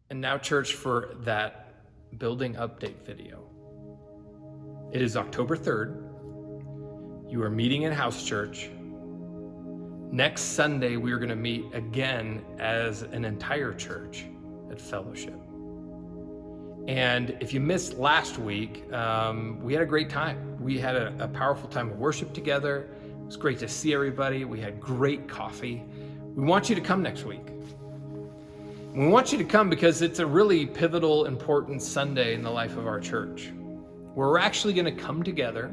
And now, church, for that building update video. It is October 3rd. You are meeting in house church. Next Sunday, we are going to meet again as an entire church at Fellowship. And if you missed last week, we had a great time. We had a powerful time of worship together. It was great to see everybody. We had great coffee. We want you to come next week. We want you to come because it's a really pivotal, important Sunday in the life of our church, where we're actually going to come together.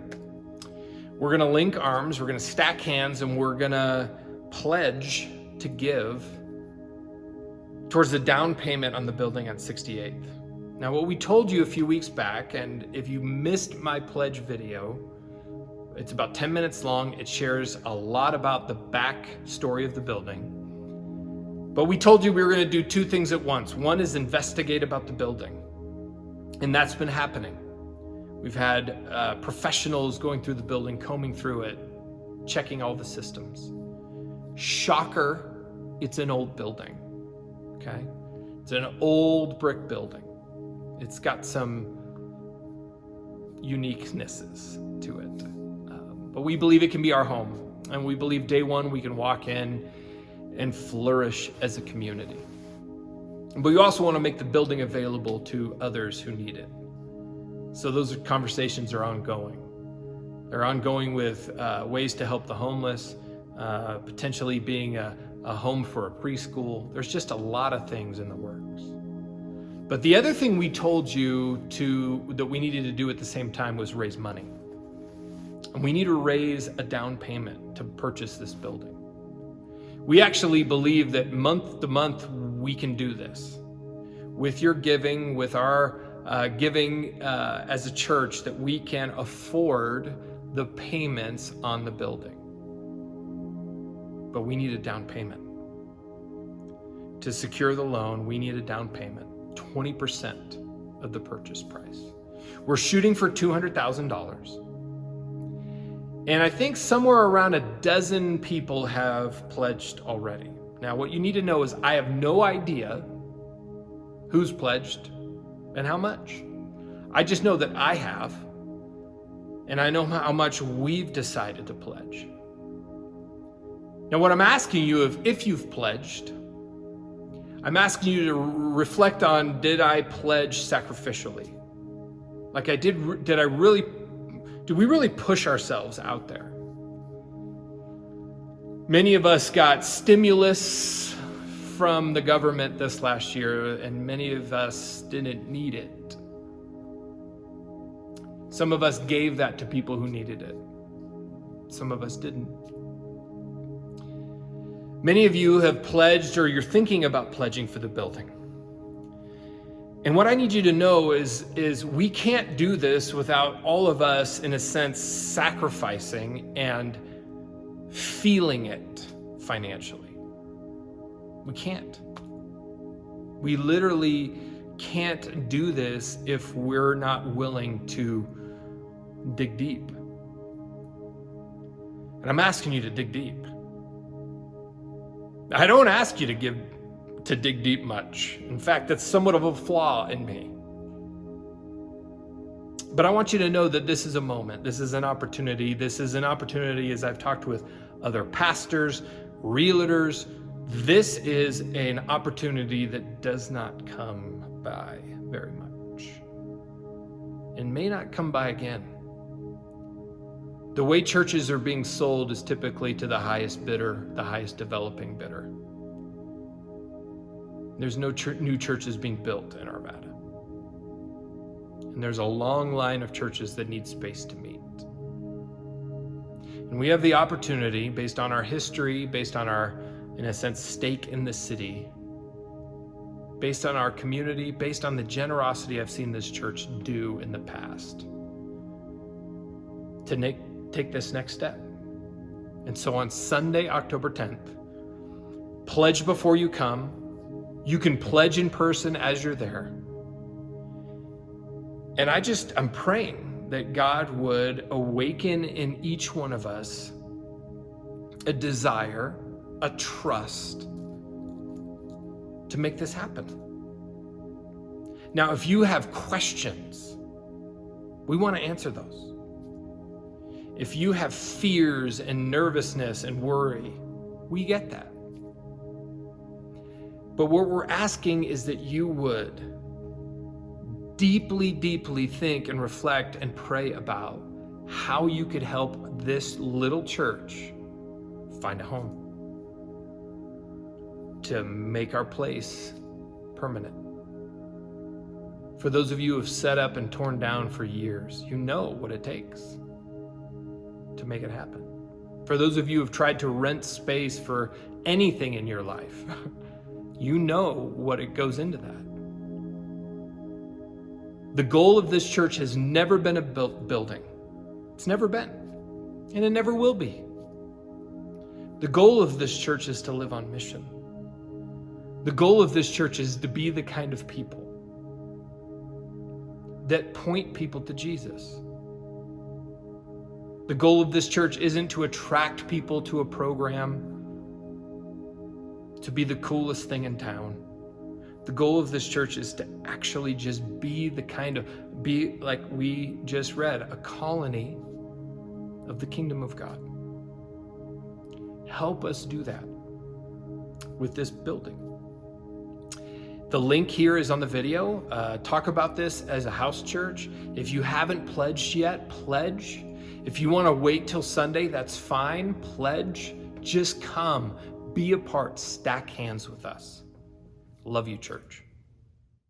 We're going to link arms, we're going to stack hands, and we're going to pledge to give towards the down payment on the building on 68th. Now, what we told you a few weeks back, and if you missed my pledge video, it's about 10 minutes long. It shares a lot about the back story of the building. But we told you we were going to do two things at once. One is investigate about the building. And that's been happening. We've had professionals going through the building, combing through it, checking all the systems. Shocker, it's an old building, okay? It's an old brick building. It's got some uniquenesses to it. But we believe it can be our home. And we believe day one we can walk in and flourish as a community. But we also want to make the building available to others who need it. So those conversations are ongoing. They're ongoing with ways to help the homeless, potentially being a home for a preschool. There's just a lot of things in the works. But the other thing we told you that we needed to do at the same time was raise money. And we need to raise a down payment to purchase this building. We actually believe that month to month we can do this. With your giving, with our giving as a church, that we can afford the payments on the building. But we need a down payment. To secure the loan, we need a down payment, 20% of the purchase price. We're shooting for $200,000. And I think somewhere around a dozen people have pledged already. Now, what you need to know is I have no idea who's pledged and how much. I just know that I have, and I know how much we've decided to pledge. Now, what I'm asking you, if you've pledged, I'm asking you to reflect on, did I pledge sacrificially? Like I did, did we really push ourselves out there? Many of us got stimulus from the government this last year, and many of us didn't need it. Some of us gave that to people who needed it. Some of us didn't. Many of you have pledged, or you're thinking about pledging for the building. And what I need you to know is we can't do this without all of us, in a sense, sacrificing and feeling it financially. We can't. We literally can't do this if we're not willing to dig deep. And I'm asking you to dig deep. I don't ask you to dig deep much. In fact, that's somewhat of a flaw in me. But I want you to know that this is a moment. This is an opportunity. This is an opportunity, as I've talked with other pastors, realtors. This is an opportunity that does not come by very much and may not come by again. The way churches are being sold is typically to the highest bidder, the highest developing bidder. There's no new churches being built in Arvada. And there's a long line of churches that need space to meet. And we have the opportunity, based on our history, based on our, in a sense, stake in the city, based on our community, based on the generosity I've seen this church do in the past, to take this next step. And so on Sunday, October 10th, pledge before you come. You can pledge in person as you're there. And I'm praying that God would awaken in each one of us a desire, a trust to make this happen. Now, if you have questions, we want to answer those. If you have fears and nervousness and worry, we get that. But what we're asking is that you would deeply, deeply think and reflect and pray about how you could help this little church find a home, to make our place permanent. For those of you who have set up and torn down for years, you know what it takes to make it happen. For those of you who have tried to rent space for anything in your life, you know what it goes into that. The goal of this church has never been a building. It's never been, and it never will be. The goal of this church is to live on mission. The goal of this church is to be the kind of people that point people to Jesus. The goal of this church isn't to attract people to a program, to be the coolest thing in town. The goal of this church is to actually just be like we just read, a colony of the kingdom of God. Help us do that with this building. The link here is on the video. Talk about this as a house church. If you haven't pledged yet, pledge. If you want to wait till Sunday, that's fine. Pledge. Just come, be a part, stack hands with us. Love you, church.